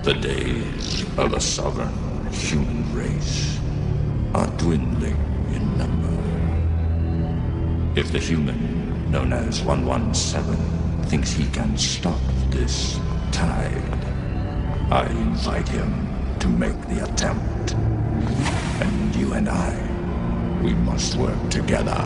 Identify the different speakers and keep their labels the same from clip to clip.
Speaker 1: The days of a sovereign human race are dwindling in number. If the human known as 117 thinks he can stop this tide, I invite him to make the attempt. And you and I, we must work together.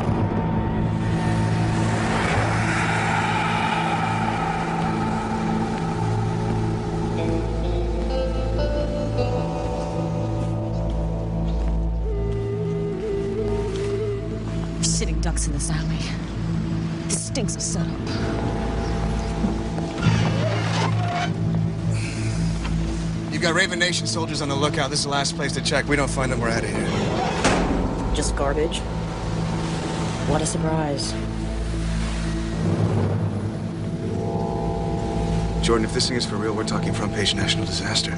Speaker 2: Sitting ducks in this alley. This stinks of setup.
Speaker 3: You've got Raven Nation soldiers on the lookout. This is the last place to check. We don't find them, we're out of here.
Speaker 2: Just garbage. What a surprise.
Speaker 3: Jordan, if this thing is for real, we're talking front-page national disaster.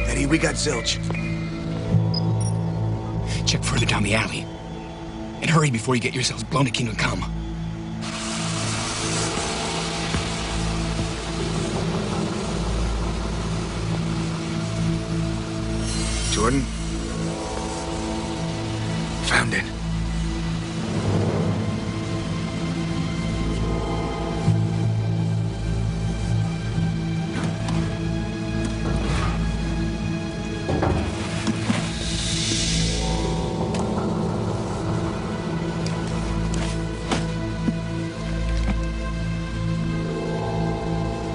Speaker 3: Eddie, we got zilch.
Speaker 4: Check further down the alley. And hurry before you get yourselves blown to Kingdom Come.
Speaker 3: Jordan? Found it.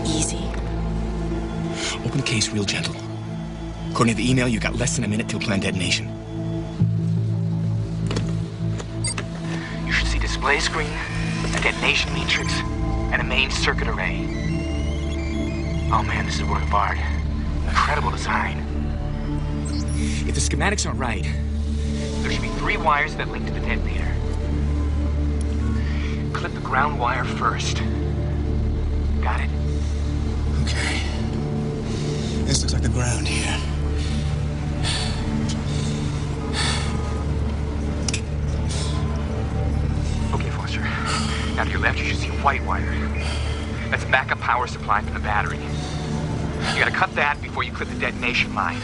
Speaker 2: Easy.
Speaker 4: Open the case real gentle. According to the email, you got less than a minute till planned detonation. You should see display screen, a detonation matrix, and a main circuit array. Oh man, this is a work of art. Incredible design. If the schematics aren't right, there should be 3 wires that link to the detonator. Clip the ground wire first. Got it?
Speaker 3: Okay. This looks like the ground here.
Speaker 4: Okay, Foster. Now to your left, you should see a white wire. That's a backup power supply from the battery. You gotta cut that before you clip the detonation line.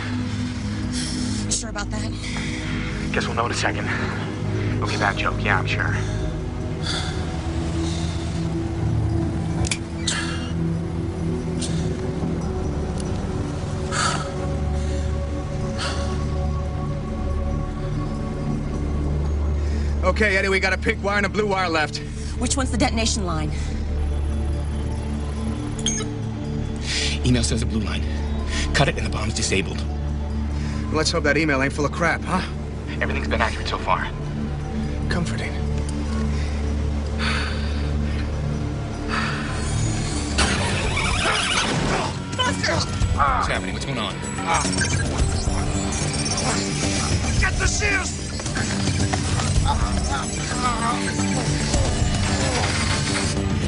Speaker 2: You sure about that?
Speaker 4: Guess we'll know in a second. Okay, bad joke. Yeah, I'm sure.
Speaker 3: Okay, Eddie, we got a pink wire and a blue wire left.
Speaker 2: Which one's the detonation line?
Speaker 4: Email says a blue line. Cut it and the bomb's disabled.
Speaker 3: Well, let's hope that email ain't full of crap, huh?
Speaker 4: Everything's been accurate so far.
Speaker 3: Comforting.
Speaker 4: What's happening? What's going on?
Speaker 3: Get the shields!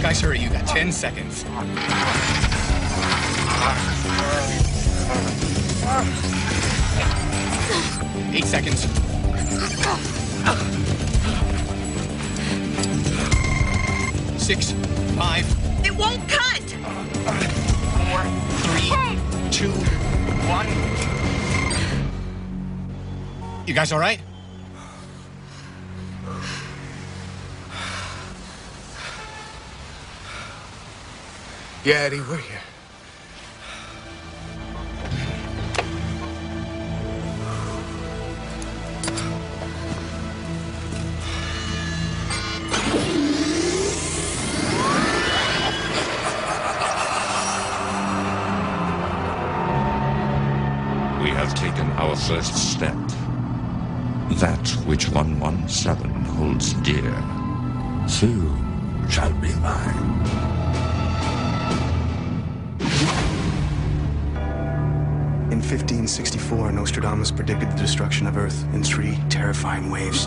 Speaker 4: Guys, hurry. You got 10 seconds. 8 seconds. 6, 5.
Speaker 2: It won't cut!
Speaker 4: 4, 3, 2, 1. You guys all right?
Speaker 3: Yeah, Eddie, we're here.
Speaker 1: We have taken our first step. That which 117 holds dear soon shall be mine.
Speaker 3: In 1564, Nostradamus predicted the destruction of Earth in 3 terrifying waves.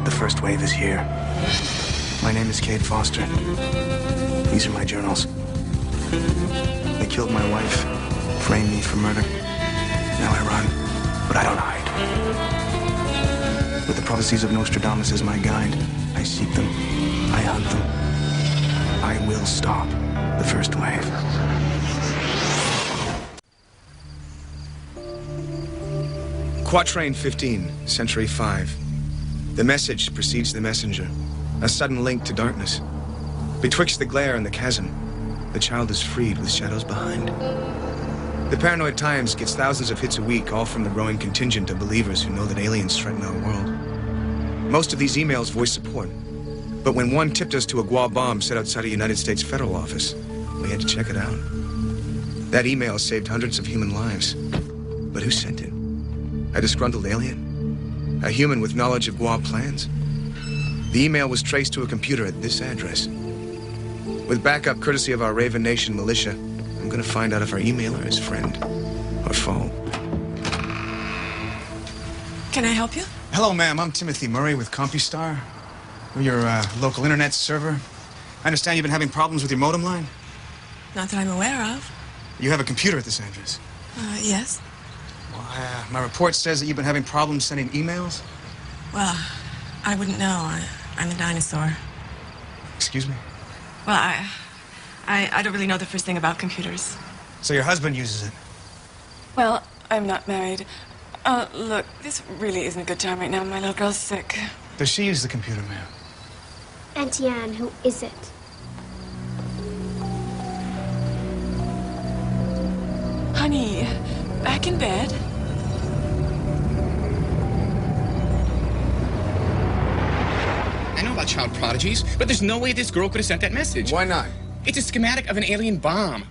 Speaker 3: The first wave is here. My name is Cade Foster. These are my journals. They killed my wife, framed me for murder. Now I run, but I don't hide. With the prophecies of Nostradamus as my guide, I seek them, I hunt them. I will stop the first wave. Quatrain 15, Century 5. The message precedes the messenger, a sudden link to darkness. Betwixt the glare and the chasm, the child is freed with shadows behind. The Paranoid Times gets thousands of hits a week, all from the growing contingent of believers who know that aliens threaten our world. Most of these emails voice support, but when one tipped us to a Guam bomb set outside a United States federal office, we had to check it out. That email saved hundreds of human lives. But who sent it? A disgruntled alien? A human with knowledge of Guam plans? The email was traced to a computer at this address. With backup courtesy of our Raven Nation militia, I'm gonna find out if our emailer is friend or foe.
Speaker 5: Can I help you?
Speaker 3: Hello, ma'am. I'm Timothy Murray with CompuStar. We're your local internet server. I understand you've been having problems with your modem line?
Speaker 5: Not that I'm aware of.
Speaker 3: You have a computer at this address?
Speaker 5: Yes.
Speaker 3: Well, my report says that you've been having problems sending emails.
Speaker 5: Well, I wouldn't know. I'm a dinosaur.
Speaker 3: Excuse me?
Speaker 5: Well, I don't really know the first thing about computers.
Speaker 3: So your husband uses it?
Speaker 5: Well, I'm not married. Look, this really isn't a good time right now. My little girl's sick.
Speaker 3: Does she use the computer, ma'am?
Speaker 6: Auntie Anne, who is it?
Speaker 5: Honey, back in bed?
Speaker 4: I know about child prodigies, but there's no way this girl could have sent that message.
Speaker 3: Why not?
Speaker 4: It's a schematic of an alien bomb.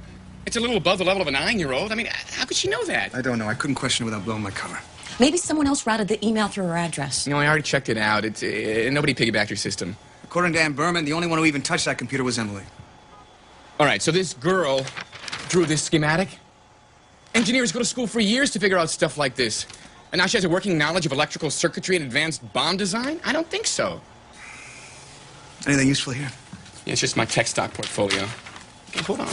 Speaker 4: It's a little above the level of a 9-year-old. I mean, how could she know that?
Speaker 3: I don't know. I couldn't question it without blowing my cover.
Speaker 2: Maybe someone else routed the email through her address.
Speaker 4: You know, I already checked it out. It's nobody piggybacked your system.
Speaker 3: According to Ann Berman, the only one who even touched that computer was Emily.
Speaker 4: All right, so this girl drew this schematic. Engineers go to school for years to figure out stuff like this. And now she has a working knowledge of electrical circuitry and advanced bomb design? I don't think so.
Speaker 3: Anything useful here?
Speaker 4: Yeah, it's just my tech stock portfolio. Okay, hold on.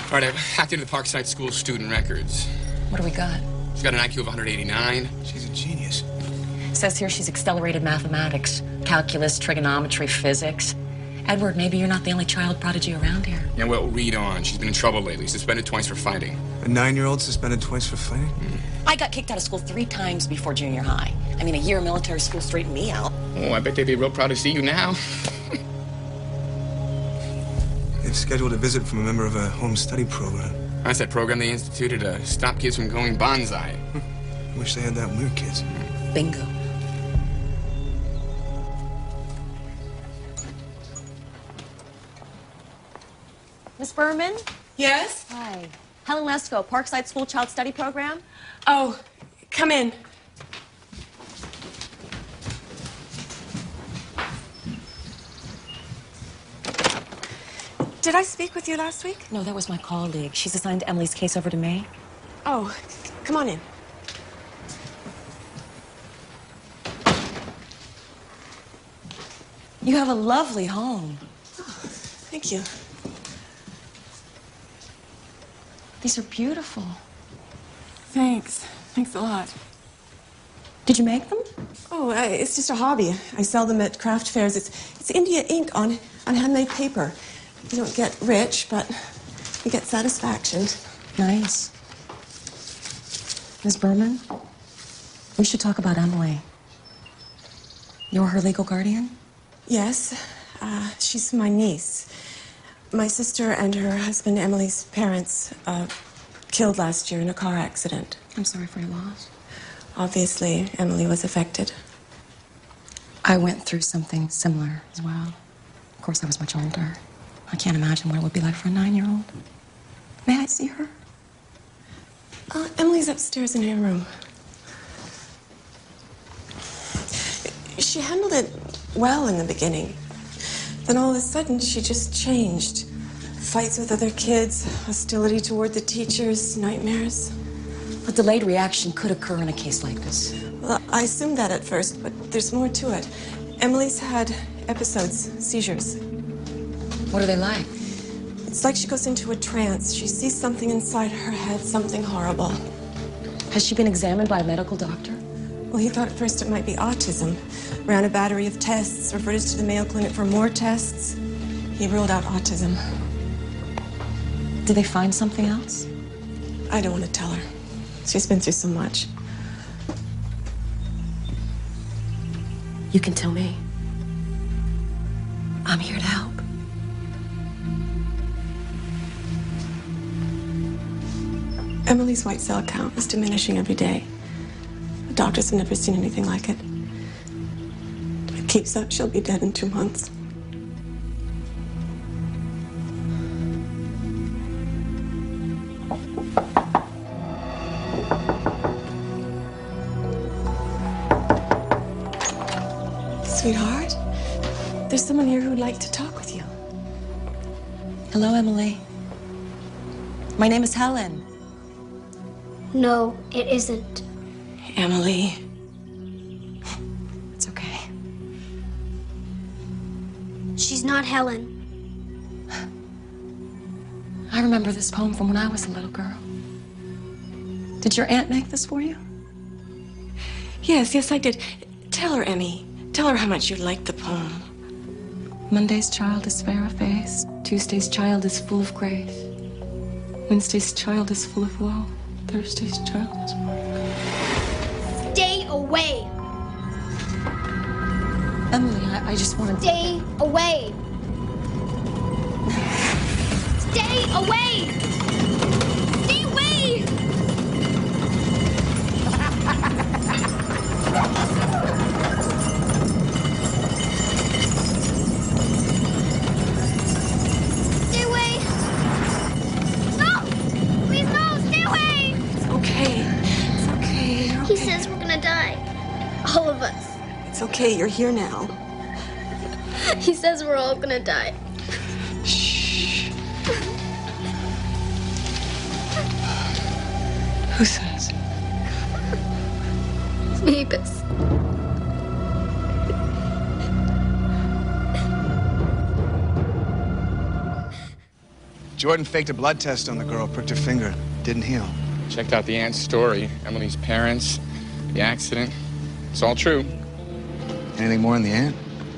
Speaker 4: All right, I've hacked into the Parkside School student records.
Speaker 2: What do we got?
Speaker 4: She's got an IQ of 189.
Speaker 3: She's a genius.
Speaker 2: Says here she's accelerated mathematics, calculus, trigonometry, physics. Edward, maybe you're not the only child prodigy around here.
Speaker 4: Yeah, well, read on. She's been in trouble lately. Suspended twice for fighting.
Speaker 3: A 9-year-old suspended twice for fighting?
Speaker 2: I got kicked out of school 3 times before junior high. I mean, a year of military school straightened me out.
Speaker 4: Oh, I bet they'd be real proud to see you now.
Speaker 3: They've scheduled a visit from a member of a home study program.
Speaker 4: That's that program they instituted to stop kids from going bonsai.
Speaker 3: Wish they had that when we were kids.
Speaker 2: Bingo.
Speaker 7: Miss Berman?
Speaker 5: Yes?
Speaker 7: Hi. Helen Lesko, Parkside School Child Study Program.
Speaker 5: Oh, come in. Did I speak with you last week?
Speaker 2: No, that was my colleague. She's assigned Emily's case over to me.
Speaker 5: Oh, come on in.
Speaker 2: You have a lovely home.
Speaker 5: Thank you.
Speaker 2: These are beautiful.
Speaker 5: Thanks. Thanks a lot.
Speaker 2: Did you make them?
Speaker 5: Oh, it's just a hobby. I sell them at craft fairs. It's India ink on handmade paper. You don't get rich, but you get satisfaction.
Speaker 2: Nice. Ms. Berman, we should talk about Emily. You're her legal guardian?
Speaker 5: Yes, she's my niece. My sister and her husband, Emily's parents, killed last year in a car accident.
Speaker 2: I'm sorry for your loss.
Speaker 5: Obviously, Emily was affected.
Speaker 2: I went through something similar as well. Of course, I was much older. I can't imagine what it would be like for a 9-year-old. May I see her?
Speaker 5: Emily's upstairs in her room. She handled it well in the beginning. Then all of a sudden, she just changed. Fights with other kids, hostility toward the teachers, nightmares.
Speaker 2: A delayed reaction could occur in a case like this.
Speaker 5: Well, I assumed that at first, but there's more to it. Emily's had episodes, seizures.
Speaker 2: What are they like?
Speaker 5: It's like she goes into a trance. She sees something inside her head, something horrible.
Speaker 2: Has she been examined by a medical doctor?
Speaker 5: Well, he thought at first it might be autism. Ran a battery of tests, referred us to the Mayo Clinic for more tests. He ruled out autism.
Speaker 2: Did they find something else?
Speaker 5: I don't want to tell her. She's been through so much.
Speaker 2: You can tell me. I'm here to help.
Speaker 5: Emily's white cell count is diminishing every day. The doctors have never seen anything like it. If it keeps up, she'll be dead in 2 months. Sweetheart, there's someone here who'd like to talk with you.
Speaker 2: Hello, Emily. My name is Helen.
Speaker 6: No, it isn't.
Speaker 5: Emily.
Speaker 2: It's okay.
Speaker 6: She's not Helen.
Speaker 2: I remember this poem from when I was a little girl. Did your aunt make this for you?
Speaker 5: Yes, I did. Tell her, Emmy. Tell her how much you liked the poem.
Speaker 2: Monday's child is fair of face. Tuesday's child is full of grace. Wednesday's child is full of woe. Thursday's child is
Speaker 6: Stay away.
Speaker 2: Emily, I just wanted to...
Speaker 6: Stay away. Stay away. Stay away. Stay away. No. Please no. Stay away.
Speaker 5: It's okay. It's okay. You're
Speaker 6: He
Speaker 5: okay.
Speaker 6: says we're gonna die. All of us.
Speaker 5: It's okay. You're here now.
Speaker 6: He says we're all gonna die.
Speaker 5: Shh.
Speaker 2: Who says?
Speaker 6: Mavis.
Speaker 3: Jordan faked a blood test on the girl, pricked her finger. Didn't heal.
Speaker 4: Checked out the aunt's story, Emily's parents, the accident. It's all true.
Speaker 3: Anything more on the aunt?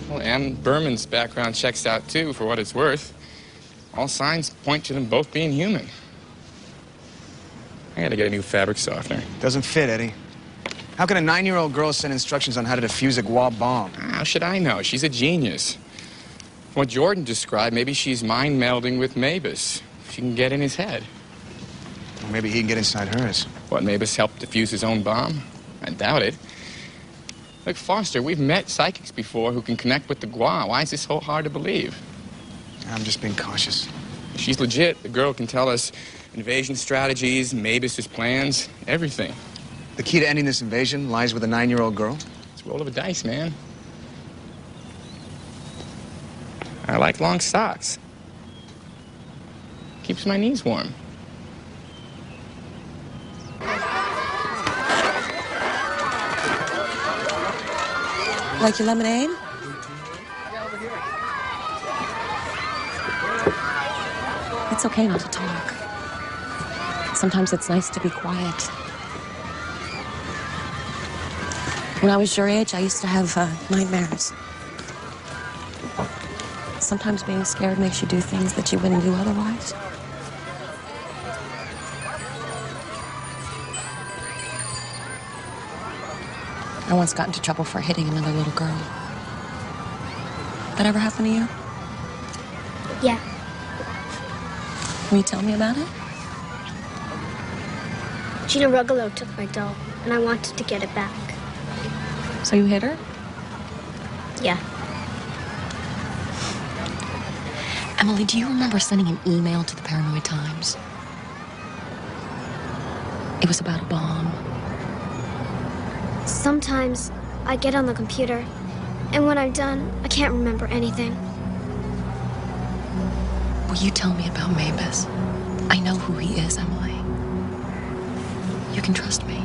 Speaker 4: Well, Ann Berman's background checks out, too, for what it's worth. All signs point to them both being human. I gotta get a new fabric softener.
Speaker 3: Doesn't fit, Eddie. How can a 9-year-old girl send instructions on how to defuse a Guab bomb?
Speaker 4: How should I know? She's a genius. From what Jordan described, maybe she's mind melding with Mavis. She can get in his head.
Speaker 3: Or maybe he can get inside hers.
Speaker 4: What, Mavis helped defuse his own bomb? I doubt it. Look, Foster, we've met psychics before who can connect with the Gua. Why is this so hard to believe?
Speaker 3: I'm just being cautious.
Speaker 4: She's legit. The girl can tell us invasion strategies, Mavis's plans, everything.
Speaker 3: The key to ending this invasion lies with a 9-year-old girl?
Speaker 4: It's a roll of a dice, man. I like long socks. Keeps my knees warm.
Speaker 2: Like your lemonade? It's okay not to talk. Sometimes it's nice to be quiet. When I was your age, I used to have nightmares. Sometimes being scared makes you do things that you wouldn't do otherwise. I once got into trouble for hitting another little girl. That ever happen to you?
Speaker 6: Yeah.
Speaker 2: Will you tell me about it?
Speaker 6: Gina Rugolo took my doll, and I wanted to get it back.
Speaker 2: So you hit her?
Speaker 6: Yeah.
Speaker 2: Emily, do you remember sending an email to the Paranoid Times? It was about a bomb.
Speaker 6: Sometimes I get on the computer, and when I'm done, I can't remember anything.
Speaker 2: Will you tell me about Mavis? I know who he is, Emily. You can trust me.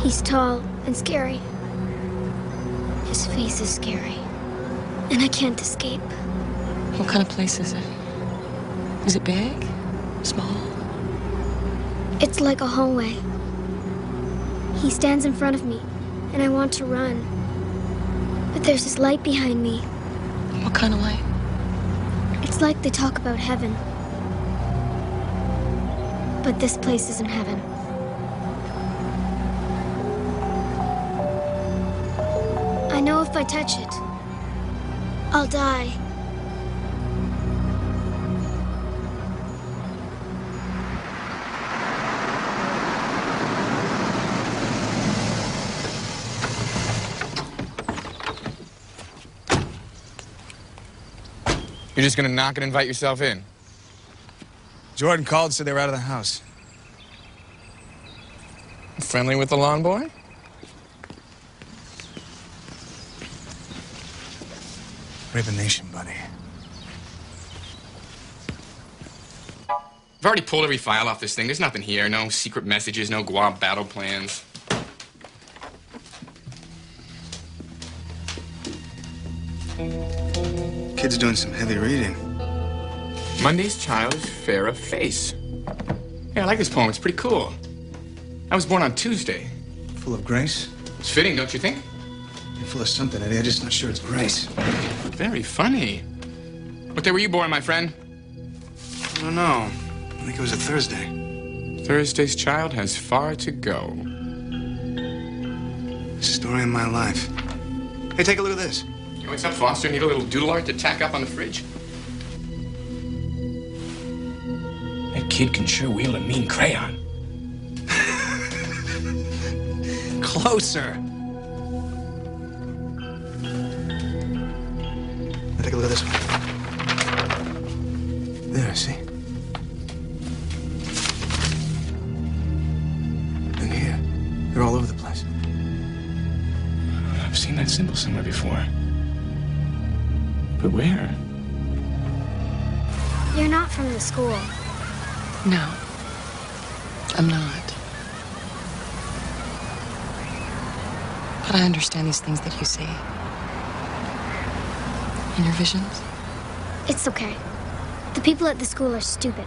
Speaker 6: He's tall and scary. His face is scary, and I can't escape.
Speaker 2: What kind of place is it? Is it big? Small?
Speaker 6: It's like a hallway. He stands in front of me, and I want to run. But there's this light behind me.
Speaker 2: What kind of light?
Speaker 6: It's like they talk about heaven. But this place isn't heaven. I know if I touch it, I'll die.
Speaker 4: You're just gonna knock and invite yourself in?
Speaker 3: Jordan called, said they were out of the house.
Speaker 4: Friendly with the lawn boy?
Speaker 3: Raven Nation, buddy.
Speaker 4: I've already pulled every file off this thing. There's nothing here. No secret messages, no Guam battle plans.
Speaker 3: Kid's doing some heavy reading.
Speaker 4: Monday's child is fair of face. Yeah, I like this poem. It's pretty cool. I was born on Tuesday.
Speaker 3: Full of grace.
Speaker 4: It's fitting, don't you think?
Speaker 3: You're full of something, Eddie. I'm just not sure it's grace.
Speaker 4: Very funny. What day were you born, my friend?
Speaker 3: I don't know. I think it was a Thursday.
Speaker 4: Thursday's child has far to go.
Speaker 3: Story of my life. Hey, take a look at this.
Speaker 4: Hey, what's up, Foster? Need a little doodle art to tack up on the fridge? That kid can sure wield a mean crayon.
Speaker 3: Closer. Now take a look at this one. There, see? And here. They're all over the place.
Speaker 4: I've seen that symbol somewhere before. But where?
Speaker 6: You're not from the school.
Speaker 2: No, I'm not. But I understand these things that you see. In your visions.
Speaker 6: It's okay. The people at the school are stupid.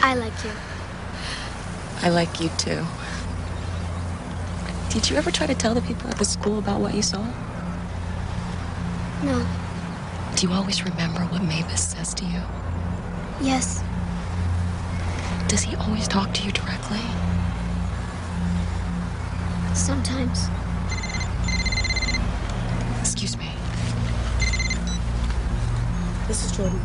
Speaker 6: I like you.
Speaker 2: I like you too. Did you ever try to tell the people at the school about what you saw?
Speaker 6: No.
Speaker 2: Do you always remember what Mavis says to you?
Speaker 6: Yes.
Speaker 2: Does he always talk to you directly?
Speaker 6: Sometimes.
Speaker 2: Excuse me.
Speaker 7: This is Jordan.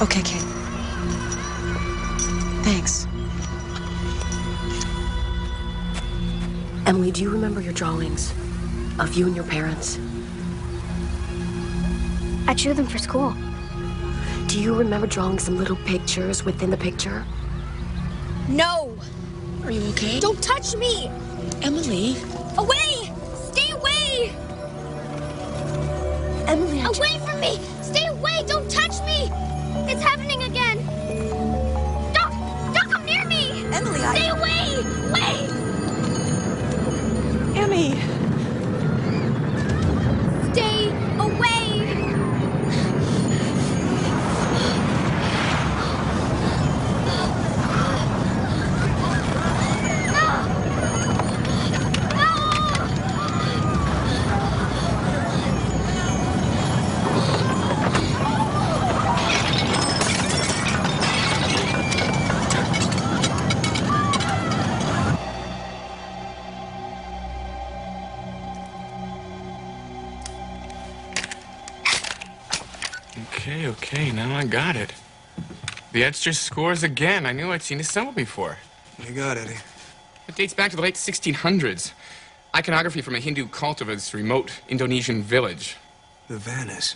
Speaker 2: Okay, Kate. Thanks.
Speaker 7: Emily, do you remember your drawings of you and your parents?
Speaker 6: I drew them for school.
Speaker 7: Do you remember drawing some little pictures within the picture?
Speaker 6: No!
Speaker 2: Are you okay?
Speaker 6: Don't touch me!
Speaker 2: Emily.
Speaker 6: Away! Stay away!
Speaker 7: Emily,
Speaker 6: Away from me! Stay away! Don't touch me! It's happening again! Don't come near me!
Speaker 7: Emily,
Speaker 6: Stay away! Away!
Speaker 7: Emmy!
Speaker 6: Stay away!
Speaker 4: Okay, now I got it. The Edster scores again. I knew I'd seen this symbol before.
Speaker 3: You got it, Eddie.
Speaker 4: It dates back to the late 1600s. Iconography from a Hindu cult of this remote Indonesian village.
Speaker 3: The Vannas.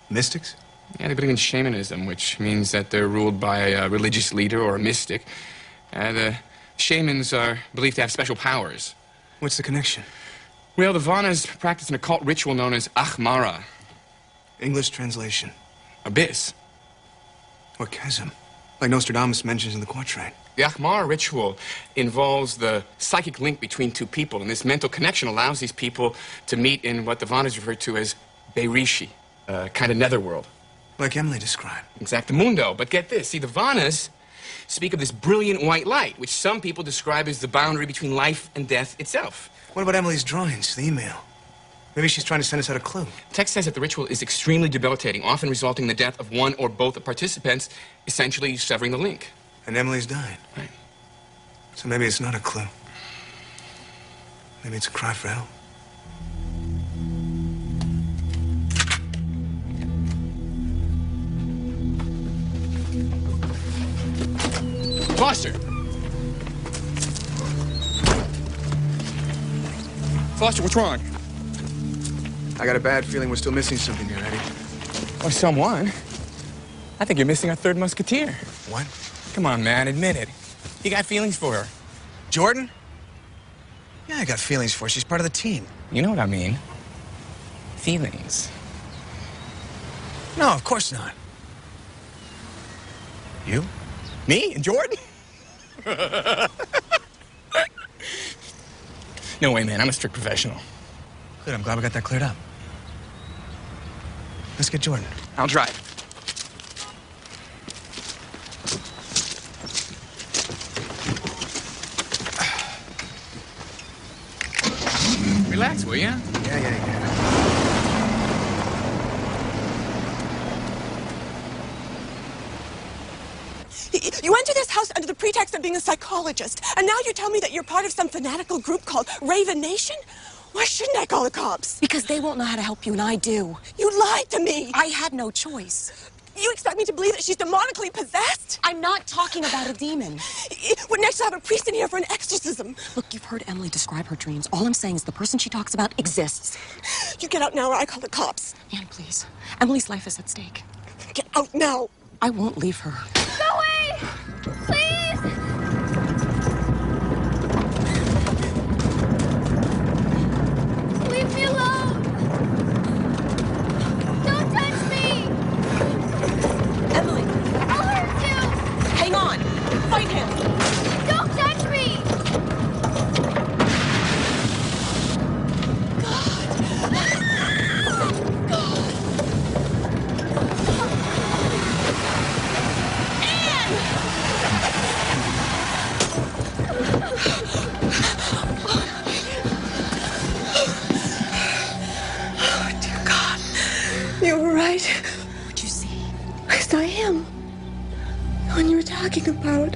Speaker 3: Mystics?
Speaker 4: Yeah, they believe in shamanism, which means that they're ruled by a religious leader or a mystic. The shamans are believed to have special powers.
Speaker 3: What's the connection?
Speaker 4: Well, the Vannas practice an occult ritual known as Ahmara,
Speaker 3: English translation.
Speaker 4: abyss.
Speaker 3: Or chasm. Like Nostradamus mentions in the quatrain.
Speaker 4: The Ahmara ritual involves the psychic link between two people, and this mental connection allows these people to meet in what the Vannas refer to as Beirishi, a kind of netherworld.
Speaker 3: Like Emily described.
Speaker 4: Exactamundo. But get this, see, the Vannas speak of this brilliant white light, which some people describe as the boundary between life and death itself.
Speaker 3: What about Emily's drawings, the email? Maybe she's trying to send us out a clue.
Speaker 4: Text says that the ritual is extremely debilitating, often resulting in the death of one or both the participants, essentially severing the link.
Speaker 3: And Emily's dying.
Speaker 4: Right.
Speaker 3: So maybe it's not a clue. Maybe it's a cry for help.
Speaker 4: Foster! Foster, what's wrong?
Speaker 3: I got a bad feeling we're still missing something here, Eddie.
Speaker 4: Or someone. I think you're missing our third musketeer.
Speaker 3: What?
Speaker 4: Come on, man, admit it. You got feelings for her.
Speaker 3: Jordan? Yeah, I got feelings for her. She's part of the team.
Speaker 4: You know what I mean. Feelings.
Speaker 3: No, of course not. You?
Speaker 4: Me and Jordan? No way, man. I'm a strict professional.
Speaker 3: Good, I'm glad we got that cleared up. Let's get Jordan.
Speaker 4: I'll drive. Relax, will ya?
Speaker 3: Yeah.
Speaker 5: You entered this house under the pretext of being a psychologist, and now you tell me that you're part of some fanatical group called Raven Nation? Why shouldn't I call the cops?
Speaker 2: Because they won't know how to help you, and I do.
Speaker 5: You lied to me.
Speaker 2: I had no choice.
Speaker 5: You expect me to believe that she's demonically possessed?
Speaker 2: I'm not talking about a demon.
Speaker 5: What next to have a priest in here for an exorcism?
Speaker 2: Look, you've heard Emily describe her dreams. All I'm saying is the person she talks about exists.
Speaker 5: You get out now or I call the cops.
Speaker 2: Anne, please. Emily's life is at stake.
Speaker 5: Get out now.
Speaker 2: I won't leave her.
Speaker 6: Go away! Please! Leave me alone! Don't touch me!
Speaker 2: Emily!
Speaker 6: I'll hurt you!
Speaker 2: Hang on! Fight him!
Speaker 6: Don't touch me!
Speaker 5: You were right.
Speaker 2: What'd you see?
Speaker 5: I saw him. The one you were talking about.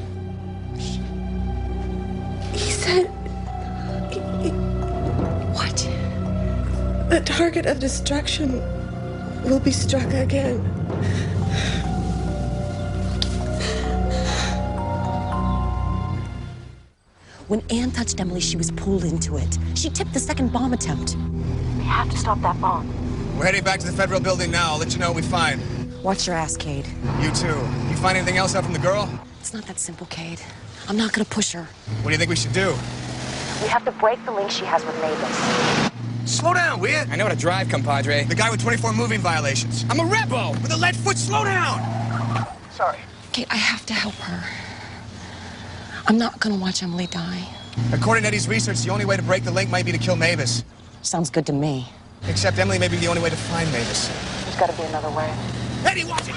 Speaker 5: He said...
Speaker 2: What?
Speaker 5: The target of destruction will be struck again.
Speaker 2: When Anne touched Emily, she was pulled into it. She tipped the second bomb attempt. We have to stop that bomb.
Speaker 3: We're heading back to the federal building now. I'll let you know what we find.
Speaker 2: Watch your ass, Cade.
Speaker 3: You too. You find anything else out from the girl?
Speaker 2: It's not that simple, Cade. I'm not gonna push her.
Speaker 3: What do you think we should do?
Speaker 2: We have to break the link she has with Mavis.
Speaker 3: Slow down, will ya?
Speaker 4: I know how to drive, compadre.
Speaker 3: The guy with 24 moving violations.
Speaker 4: I'm a rebel!
Speaker 3: With a lead foot, slow down! Sorry.
Speaker 2: Cade, I have to help her. I'm not gonna watch Emily die.
Speaker 3: According to Eddie's research, the only way to break the link might be to kill Mavis.
Speaker 2: Sounds good to me.
Speaker 3: Except Emily may be the only way to find Mavis.
Speaker 2: There's gotta be another way.
Speaker 3: Eddie, watch it!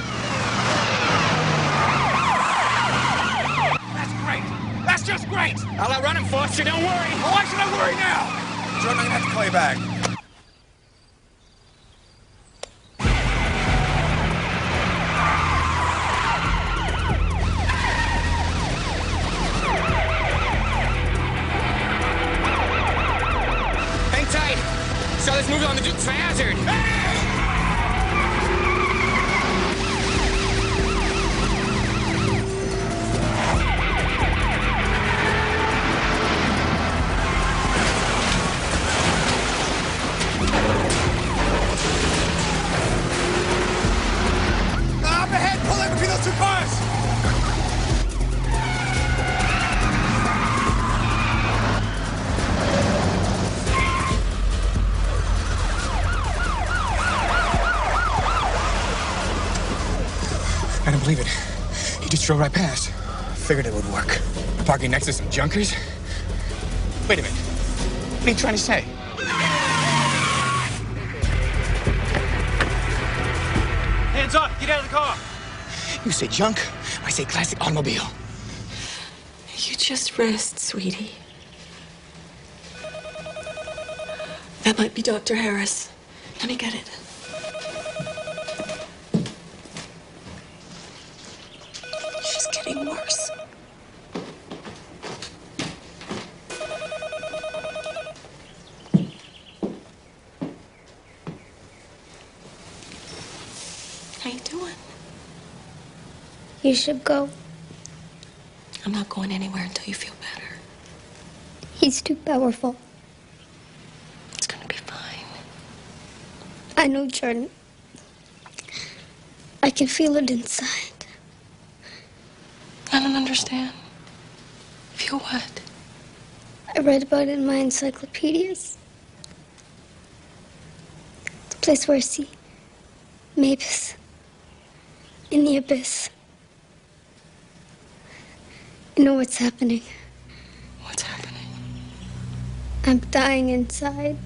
Speaker 3: That's great! That's just great!
Speaker 4: I'll outrun him, Foster, don't worry!
Speaker 3: Why should I worry now? Jordan, I'm gonna have to call you back.
Speaker 4: Hang tight! Saw this movie on the Dukes of Hazzard!
Speaker 3: Up ahead! Pull in between those two cars!
Speaker 4: I don't believe it. He just drove right past.
Speaker 3: Figured it would work.
Speaker 4: Parking next to some junkers? Wait a minute. What are you trying to say?
Speaker 8: Hands up! Get out of the car!
Speaker 4: You say junk, I say classic automobile.
Speaker 5: You just rest, sweetie. That might be Dr. Harris. Let me get it. She's getting worse. How you doing?
Speaker 6: You should go.
Speaker 2: I'm not going anywhere until you feel better.
Speaker 6: He's too powerful.
Speaker 2: It's gonna be fine.
Speaker 6: I know, Jordan. I can feel it inside.
Speaker 2: I don't understand. Feel what?
Speaker 6: I read about it in my encyclopedias. The place where I see Mavis in the abyss. You know what's happening?
Speaker 2: What's happening?
Speaker 6: I'm dying inside.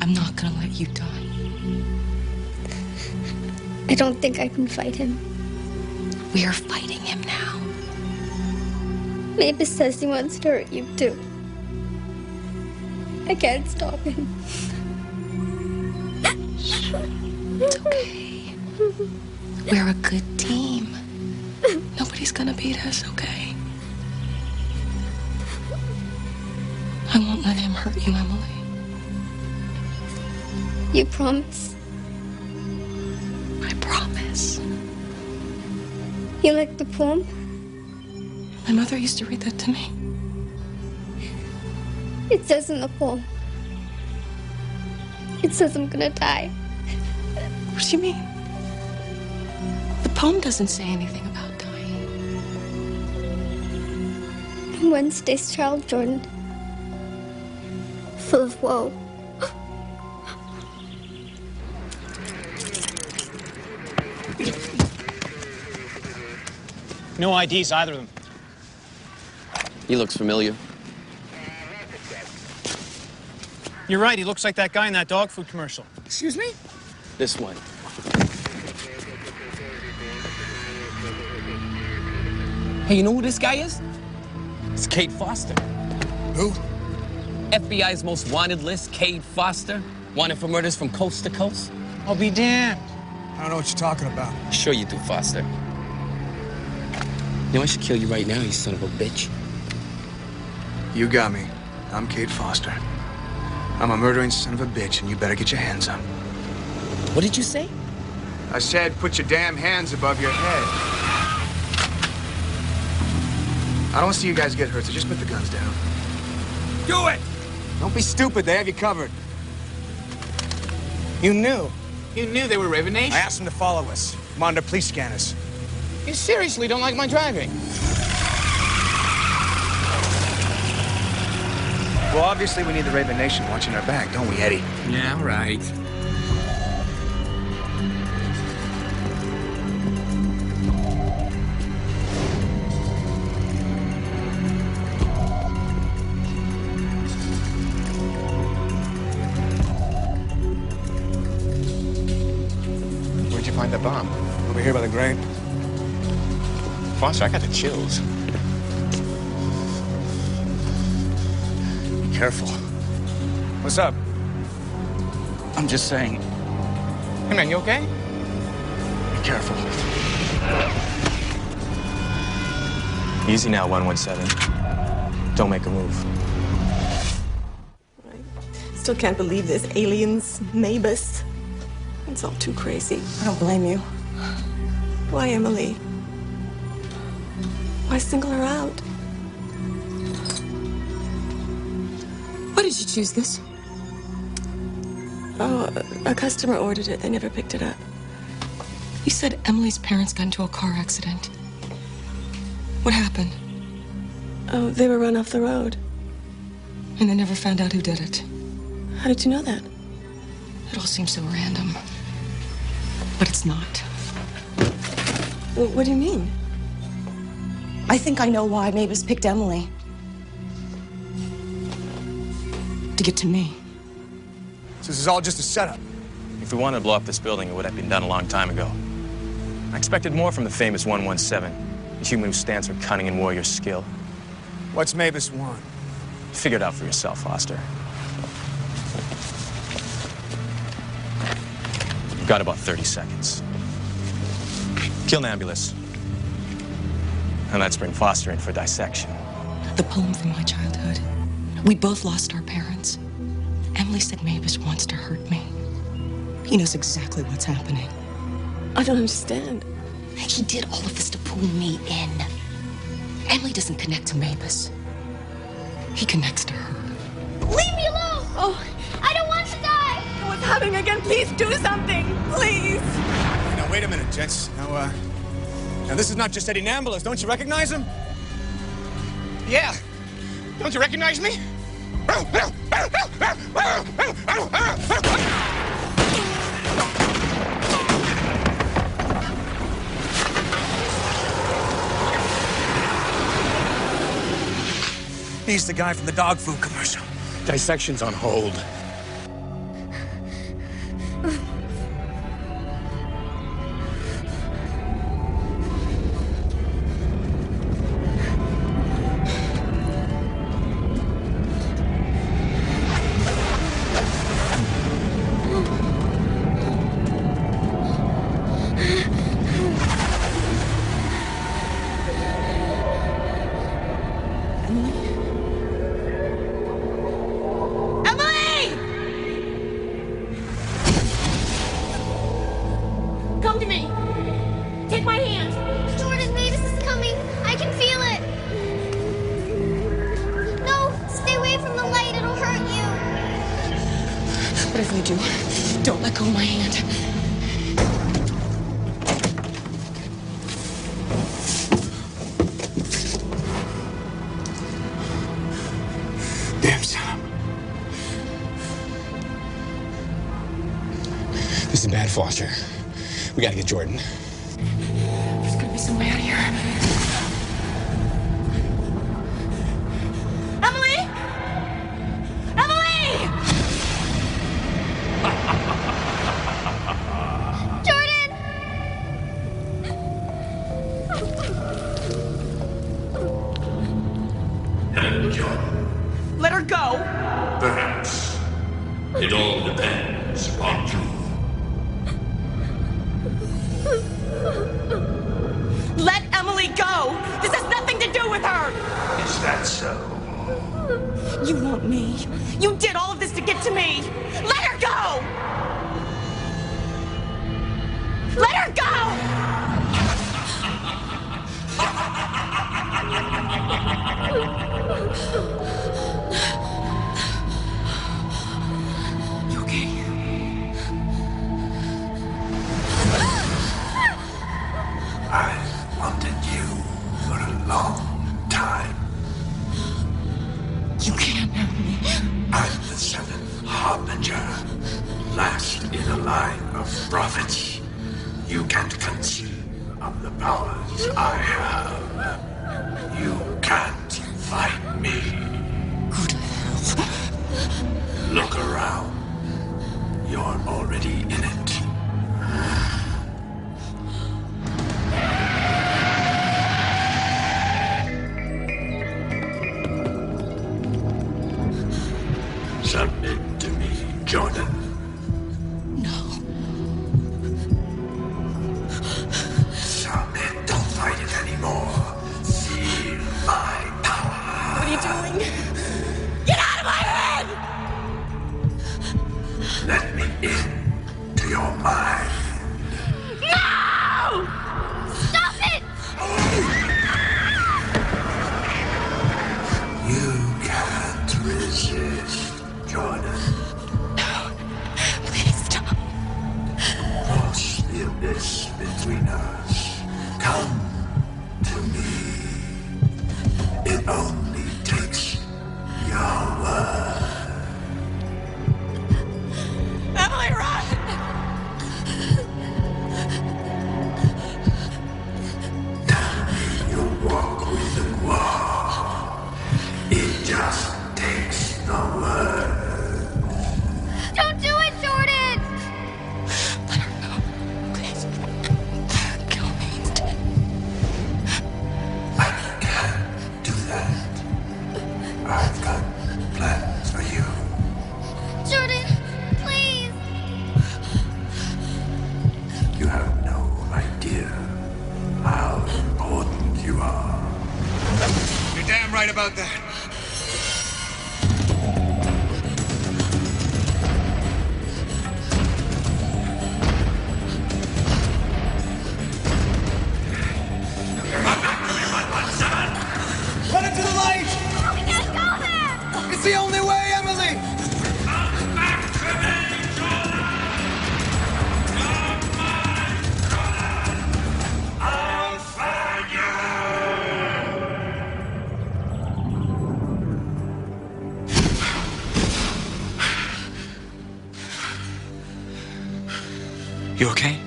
Speaker 2: I'm not gonna let you die.
Speaker 6: I don't think I can fight him.
Speaker 2: We are fighting him now.
Speaker 6: Mavis says he wants to hurt you too. I can't stop him.
Speaker 2: It's okay. We're a good team. Nobody's gonna beat us, okay? I won't let him hurt you, Emily.
Speaker 6: You promise?
Speaker 2: I promise.
Speaker 6: You like the poem?
Speaker 2: My mother used to read that to me.
Speaker 6: It says in the poem. It says I'm gonna die.
Speaker 2: What do you mean? The poem doesn't say anything about dying.
Speaker 6: I'm Wednesday's child, Jordan. Full of woe.
Speaker 8: No IDs, either of them.
Speaker 9: He looks familiar.
Speaker 8: You're right, he looks like that guy in that dog food commercial.
Speaker 4: Excuse me?
Speaker 9: This one. Hey, you know who this guy is? It's Cade Foster.
Speaker 4: Who?
Speaker 9: FBI's most wanted list, Cade Foster. Wanted for murders from coast to coast.
Speaker 8: I'll be damned.
Speaker 4: I don't know what you're talking about.
Speaker 9: Sure you do, Foster. You know, I should kill you right now, you son of a bitch.
Speaker 3: You got me. I'm Cade Foster. I'm a murdering son of a bitch, and you better get your hands up.
Speaker 9: What did you say?
Speaker 3: I said, put your damn hands above your head. I don't see you guys get hurt, so just put the guns down.
Speaker 4: Do it!
Speaker 3: Don't be stupid. They have you covered.
Speaker 4: You knew. You knew they were Raven Nation?
Speaker 3: I asked them to follow us. I'm on their police scanners.
Speaker 4: You seriously don't like my driving?
Speaker 3: Well, obviously we need the Raven Nation watching our back, don't we, Eddie?
Speaker 4: Yeah, right. Where'd you find the bomb?
Speaker 3: Over here by the grain.
Speaker 4: Foster, I got the chills. Be careful.
Speaker 3: What's up?
Speaker 4: I'm just saying. Hey, man, you okay? Be careful.
Speaker 10: Easy now, 117. Don't make a move.
Speaker 5: Still can't believe this. Aliens, Mavis. It's all too crazy.
Speaker 2: I don't blame you.
Speaker 5: Why Emily? Why single her out?
Speaker 2: Why did you choose this?
Speaker 5: Oh, a customer ordered it. They never picked it up.
Speaker 2: You said Emily's parents got into a car accident. What happened?
Speaker 5: Oh, they were run off the road.
Speaker 2: And they never found out who did it.
Speaker 5: How did you know that?
Speaker 2: It all seems so random. But it's not.
Speaker 5: What do you mean?
Speaker 2: I think I know why Mavis picked Emily. To get to me.
Speaker 3: So this is all just a setup.
Speaker 10: If we wanted to blow up this building, it would have been done a long time ago. I expected more from the famous 117. A human who stands for cunning and warrior skill.
Speaker 3: What's Mavis want?
Speaker 10: Figure it out for yourself, Foster. You've got about 30 seconds. Kill Nambulus. And let's bring Foster in for dissection.
Speaker 2: The poem from my childhood. We both lost our parents. Emily said Mavis wants to hurt me. He knows exactly what's happening.
Speaker 5: I don't understand.
Speaker 2: He did all of this to pull me in. Emily doesn't connect to Mavis. He connects to her.
Speaker 6: Leave me alone!
Speaker 5: Oh,
Speaker 6: I don't want to die!
Speaker 5: what's happening again? Please do something, please.
Speaker 3: Now, wait a minute, gents. Now, this is not just Eddie Nambulus. Don't you recognize him?
Speaker 4: Yeah. Don't you recognize me?
Speaker 3: He's the guy from the dog food commercial.
Speaker 4: Dissection's on hold.
Speaker 6: Come to me. Take my hand. Jordan, Mavis is coming. I can feel it. No, stay away from the light. It'll hurt you.
Speaker 2: Whatever you do, don't let go of my hand.
Speaker 3: Damn Sam. This is bad, Foster. We gotta get Jordan.
Speaker 2: There's gotta be some way out of here.
Speaker 5: Emily! Emily!
Speaker 6: Jordan!
Speaker 1: And John,
Speaker 5: Let her go.
Speaker 1: perhaps. It all depends upon you.
Speaker 5: Let Emily go. This has nothing to do with her.
Speaker 1: Is that so?
Speaker 5: You want me. You did all of this to get to me. Let her go. Let her go.
Speaker 2: You okay?
Speaker 1: I've wanted you for a long time.
Speaker 2: You can't have me.
Speaker 1: I'm the seventh harbinger, last in a line of prophets. You can't conceive of the powers I have. You can't fight me.
Speaker 2: Go to hell.
Speaker 1: Look around. You're already in it. Submit to me, Jordan.
Speaker 2: No.
Speaker 1: Submit. Don't fight it anymore. Feel my power.
Speaker 5: What are you doing? Get out of my head!
Speaker 1: Let me in to your mind.
Speaker 6: No! Stop it!
Speaker 1: You can't resist, Jordan.
Speaker 2: Please stop.
Speaker 1: Cross the abyss between us. Come to me. It only takes your word.
Speaker 5: Emily, run!
Speaker 1: You'll walk with the wall. It just takes the word.
Speaker 6: Don't do it, Jordan!
Speaker 2: Let her go. Please. Go.
Speaker 3: You okay?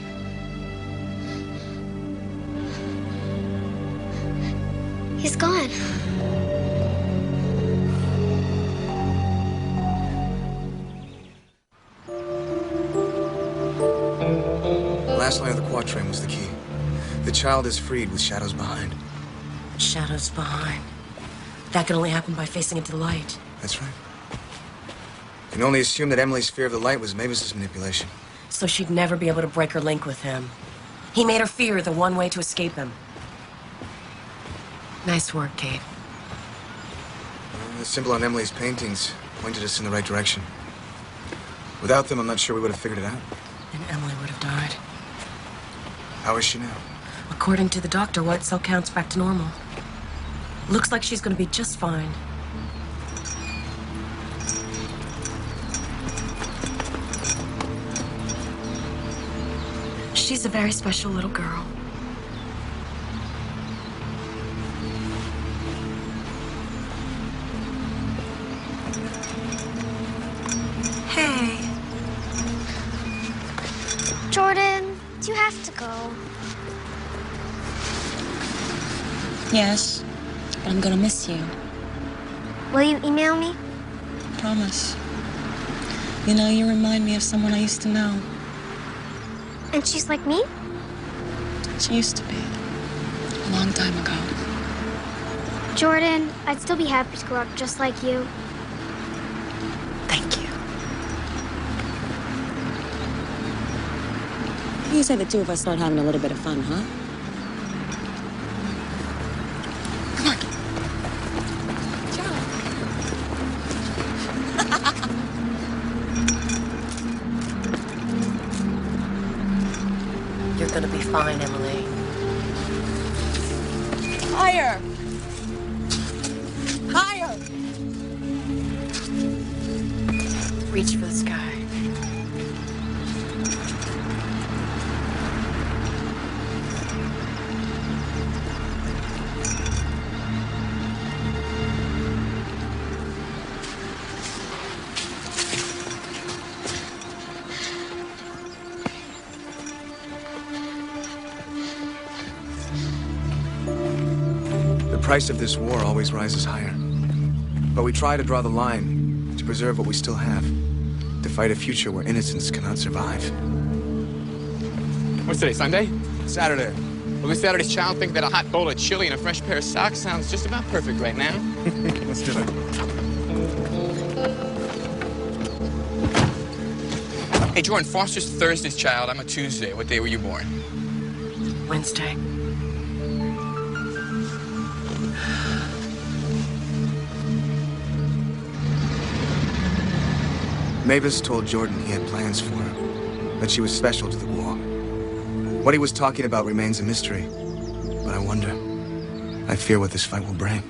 Speaker 6: He's gone.
Speaker 3: The last line of the quatrain was the key. The child is freed with shadows behind.
Speaker 7: Shadows behind. That can only happen by facing into the light.
Speaker 3: That's right. Can only assume that Emily's fear of the light was Mavis's manipulation.
Speaker 7: So she'd never be able to break her link with him. He made her fear the one way to escape him. Nice work, Kate.
Speaker 3: The symbol on Emily's paintings pointed us in the right direction. Without them, I'm not sure we would have figured it out.
Speaker 7: And Emily would have died.
Speaker 3: How is she now?
Speaker 7: According to the doctor, white cell count's back to normal. Looks like she's gonna be just fine. She's a very special little girl. Hey.
Speaker 6: Jordan, do you have to go?
Speaker 2: Yes, but I'm gonna miss you.
Speaker 6: Will you email me?
Speaker 2: Promise. You know, you remind me of someone I used to know.
Speaker 6: And she's like me?
Speaker 2: She used to be. A long time ago.
Speaker 6: Jordan, I'd still be happy to grow up just like you.
Speaker 7: Thank you.
Speaker 2: You say the two of us start having a little bit of fun, huh? Come on.
Speaker 7: You're gonna be fine, Emily.
Speaker 2: Higher! Higher!
Speaker 7: Reach for the sky.
Speaker 3: The price of this war always rises higher. But we try to draw the line to preserve what we still have, to fight a future where innocence cannot survive.
Speaker 4: What's today, Sunday?
Speaker 3: Saturday.
Speaker 4: Well, this Saturday's child think that a hot bowl of chili and a fresh pair of socks sounds just about perfect right now.
Speaker 3: Let's do it.
Speaker 4: Hey, Jordan, Foster's Thursday's child. I'm a Tuesday. What day were you born?
Speaker 7: Wednesday.
Speaker 3: Mavis told Jordan he had plans for her, that she was special to the war. What he was talking about remains a mystery, but I wonder. I fear what this fight will bring.